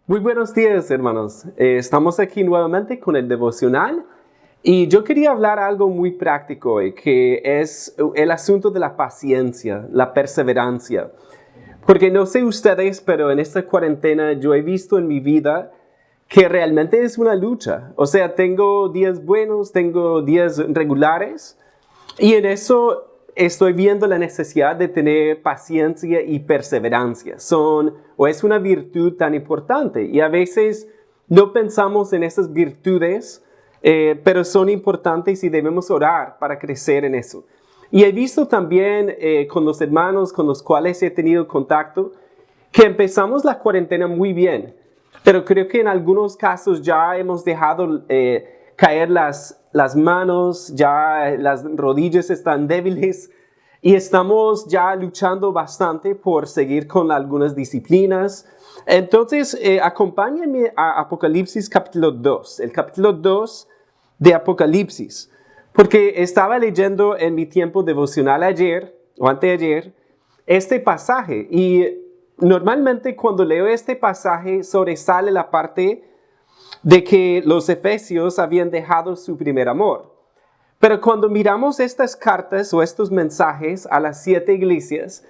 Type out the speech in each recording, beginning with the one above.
Muy buenos días, hermanos. Estamos aquí nuevamente con el devocional y yo quería hablar algo muy práctico hoy, que es el asunto de la paciencia, la perseverancia. Porque no sé ustedes, pero en esta cuarentena yo he visto en mi vida que realmente es una lucha. O sea, tengo días buenos, tengo días regulares y en eso estoy viendo la necesidad de tener paciencia y perseverancia. Es una virtud tan importante y a veces no pensamos en esas virtudes, pero son importantes y debemos orar para crecer en eso. Y he visto también con los hermanos con los cuales he tenido contacto que empezamos la cuarentena muy bien, pero creo que en algunos casos ya hemos dejado caer las manos, ya las rodillas están débiles y estamos ya luchando bastante por seguir con algunas disciplinas. Entonces, acompáñenme a Apocalipsis capítulo 2, el capítulo 2 de Apocalipsis, porque estaba leyendo en mi tiempo devocional ayer o anteayer este pasaje y normalmente cuando leo este pasaje sobresale la parte de que los efesios habían dejado su primer amor. Pero cuando miramos estas cartas o estos mensajes a las 7 iglesias,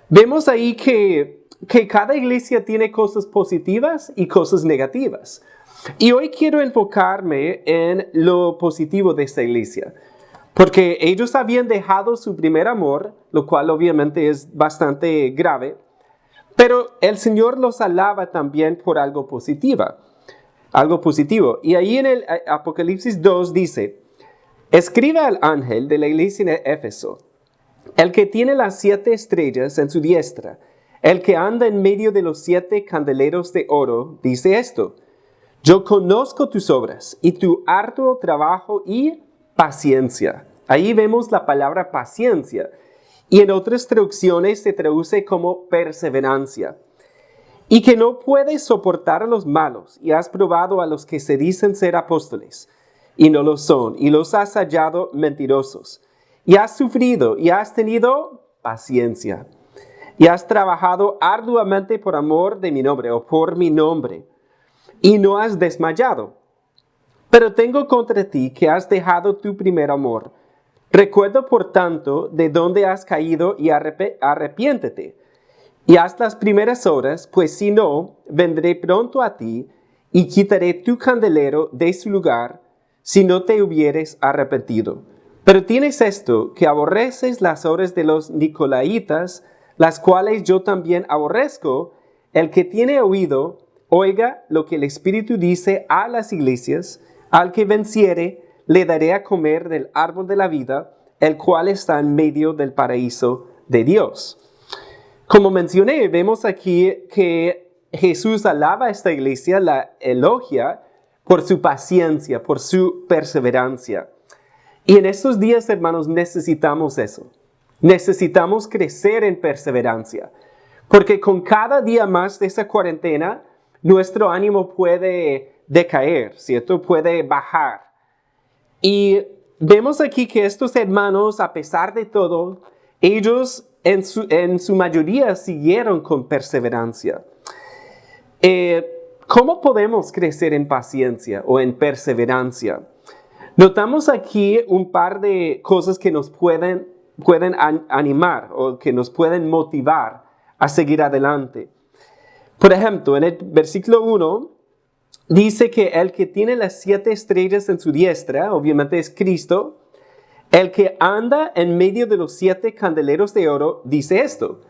vemos ahí que cada iglesia tiene cosas positivas y cosas negativas. Y hoy quiero enfocarme en lo positivo de esta iglesia, porque ellos habían dejado su primer amor, lo cual obviamente es bastante grave, pero el Señor los alaba también por algo positivo. Y ahí en el Apocalipsis 2 dice: escribe al ángel de la iglesia en Éfeso, el que tiene las 7 estrellas en su diestra, el que anda en medio de los 7 candeleros de oro, dice esto: yo conozco tus obras y tu arduo trabajo y paciencia. Ahí vemos la palabra paciencia y en otras traducciones se traduce como perseverancia. Y que no puedes soportar a los malos y has probado a los que se dicen ser apóstoles y no lo son, y los has hallado mentirosos. Y has sufrido y has tenido paciencia. Y has trabajado arduamente por amor de mi nombre o por mi nombre. Y no has desmayado. Pero tengo contra ti que has dejado tu primer amor. Recuerda por tanto de dónde has caído y arrepiéntete. Y haz las primeras obras, pues si no, vendré pronto a ti y quitaré tu candelero de su lugar si no te hubieres arrepentido. Pero tienes esto, que aborreces las obras de los nicolaitas, las cuales yo también aborrezco. El que tiene oído, oiga lo que el Espíritu dice a las iglesias. Al que venciere, le daré a comer del árbol de la vida, el cual está en medio del paraíso de Dios. Como mencioné, vemos aquí que Jesús alaba a esta iglesia, la elogia por su paciencia, por su perseverancia. Y en estos días, hermanos, necesitamos eso. Necesitamos crecer en perseverancia. Porque con cada día más de esa cuarentena, nuestro ánimo puede decaer, ¿cierto? Puede bajar. Y vemos aquí que estos hermanos, a pesar de todo, ellos en su mayoría siguieron con perseverancia. ¿Cómo podemos crecer en paciencia o en perseverancia? Notamos aquí un par de cosas que nos pueden animar o que nos pueden motivar a seguir adelante. Por ejemplo, en el versículo 1 dice que el que tiene las 7 estrellas en su diestra, obviamente es Cristo, el que anda en medio de los 7 candeleros de oro, dice esto: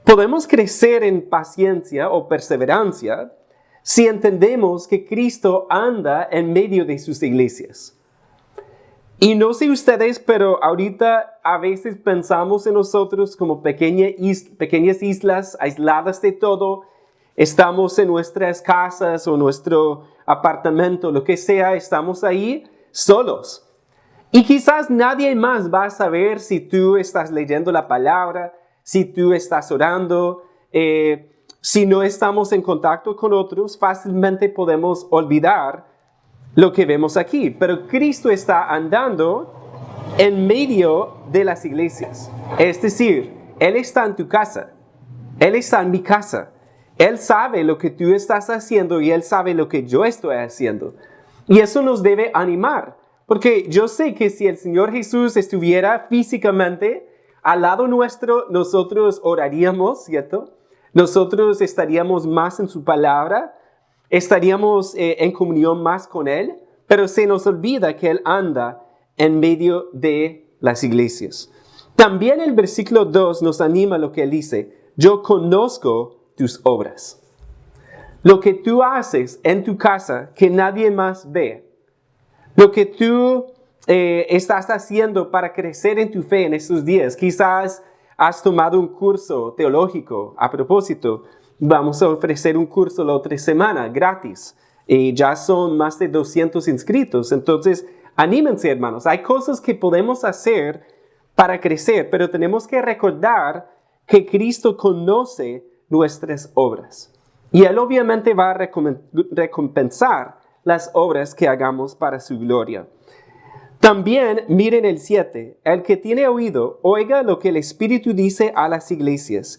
podemos crecer en paciencia o perseverancia si entendemos que Cristo anda en medio de sus iglesias. Y no sé ustedes, pero ahorita a veces pensamos en nosotros como pequeñas islas aisladas de todo. Estamos en nuestras casas o nuestro apartamento, lo que sea, estamos ahí solos. Y quizás nadie más va a saber si tú estás leyendo la palabra, si tú estás orando. Si no estamos en contacto con otros, fácilmente podemos olvidar lo que vemos aquí. Pero Cristo está andando en medio de las iglesias. Es decir, Él está en tu casa. Él está en mi casa. Él sabe lo que tú estás haciendo y Él sabe lo que yo estoy haciendo. Y eso nos debe animar, porque yo sé que si el Señor Jesús estuviera físicamente al lado nuestro, nosotros oraríamos, ¿cierto? Nosotros estaríamos más en su palabra, estaríamos en comunión más con Él, pero se nos olvida que Él anda en medio de las iglesias. También el versículo 2 nos anima lo que Él dice: yo conozco tus obras. Lo que tú haces en tu casa que nadie más ve, lo que tú estás haciendo para crecer en tu fe en estos días. Quizás has tomado un curso teológico. A propósito, vamos a ofrecer un curso la otra semana gratis. Ya son más de 200 inscritos. Entonces, anímense, hermanos. Hay cosas que podemos hacer para crecer, pero tenemos que recordar que Cristo conoce nuestras obras. Y Él obviamente va a recompensar las obras que hagamos para su gloria. También miren el 7. El que tiene oído, oiga lo que el Espíritu dice a las iglesias.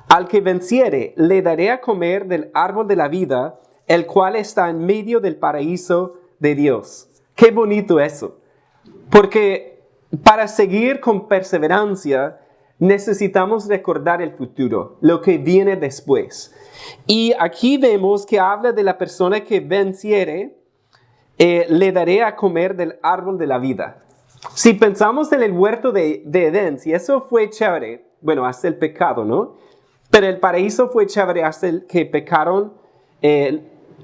Al que venciere, le daré a comer del árbol de la vida, el cual está en medio del paraíso de Dios. Qué bonito eso. Porque para seguir con perseverancia, necesitamos recordar el futuro, lo que viene después. Y aquí vemos que habla de la persona que venciere, le daré a comer del árbol de la vida. Si pensamos en el huerto de Edén, si eso fue chévere, bueno, hasta el pecado, ¿no? Pero el paraíso fue chévere hasta el que pecaron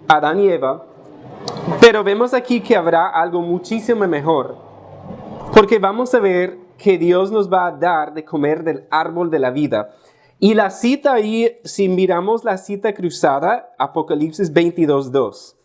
Adán y Eva. Pero vemos aquí que habrá algo muchísimo mejor, porque vamos a ver que Dios nos va a dar de comer del árbol de la vida. Y la cita ahí, si miramos la cita cruzada, Apocalipsis 22:2.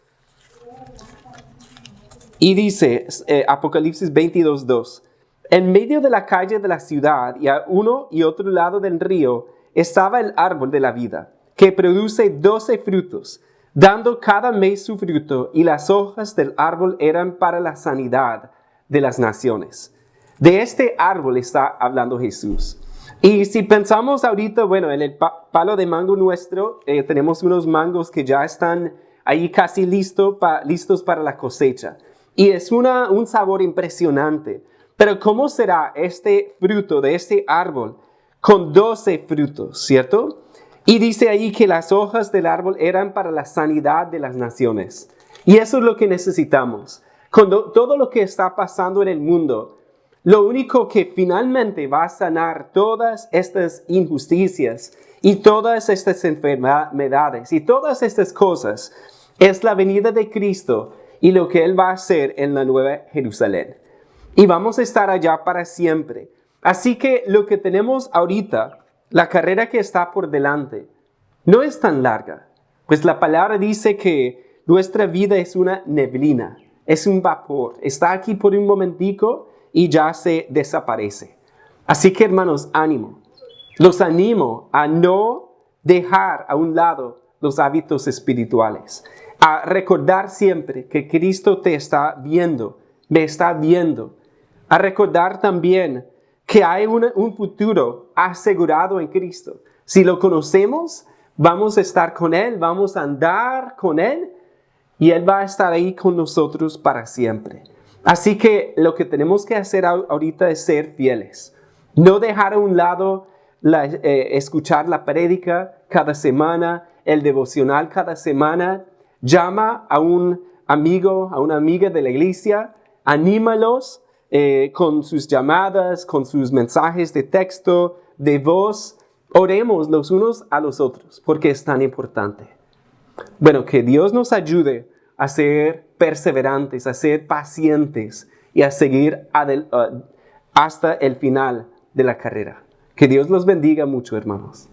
Y dice, Apocalipsis 22:2, en medio de la calle de la ciudad y a uno y otro lado del río estaba el árbol de la vida, que produce 12 frutos, dando cada mes su fruto, y las hojas del árbol eran para la sanidad de las naciones. De este árbol está hablando Jesús. Y si pensamos ahorita, bueno, en el palo de mango nuestro, tenemos unos mangos que ya están ahí casi listos para la cosecha. Y es un sabor impresionante. Pero ¿cómo será este fruto de este árbol con 12 frutos, cierto? Y dice ahí que las hojas del árbol eran para la sanidad de las naciones. Y eso es lo que necesitamos. Cuando todo lo que está pasando en el mundo, lo único que finalmente va a sanar todas estas injusticias y todas estas enfermedades y todas estas cosas es la venida de Cristo y lo que Él va a hacer en la Nueva Jerusalén. Y vamos a estar allá para siempre. Así que lo que tenemos ahorita, la carrera que está por delante, no es tan larga. Pues la palabra dice que nuestra vida es una neblina, es un vapor. Está aquí por un momentico y ya se desaparece. Así que, hermanos, ánimo. Los animo a no dejar a un lado los hábitos espirituales. A recordar siempre que Cristo te está viendo, me está viendo. A recordar también que hay un futuro asegurado en Cristo. Si lo conocemos, vamos a estar con Él, vamos a andar con Él y Él va a estar ahí con nosotros para siempre. Así que lo que tenemos que hacer ahorita es ser fieles. No dejar a un lado escuchar la prédica cada semana, el devocional cada semana. Llama a un amigo, a una amiga de la iglesia, anímalos con sus llamadas, con sus mensajes de texto, de voz. Oremos los unos a los otros, porque es tan importante. Bueno, que Dios nos ayude a ser perseverantes, a ser pacientes y a seguir hasta el final de la carrera. Que Dios los bendiga mucho, hermanos.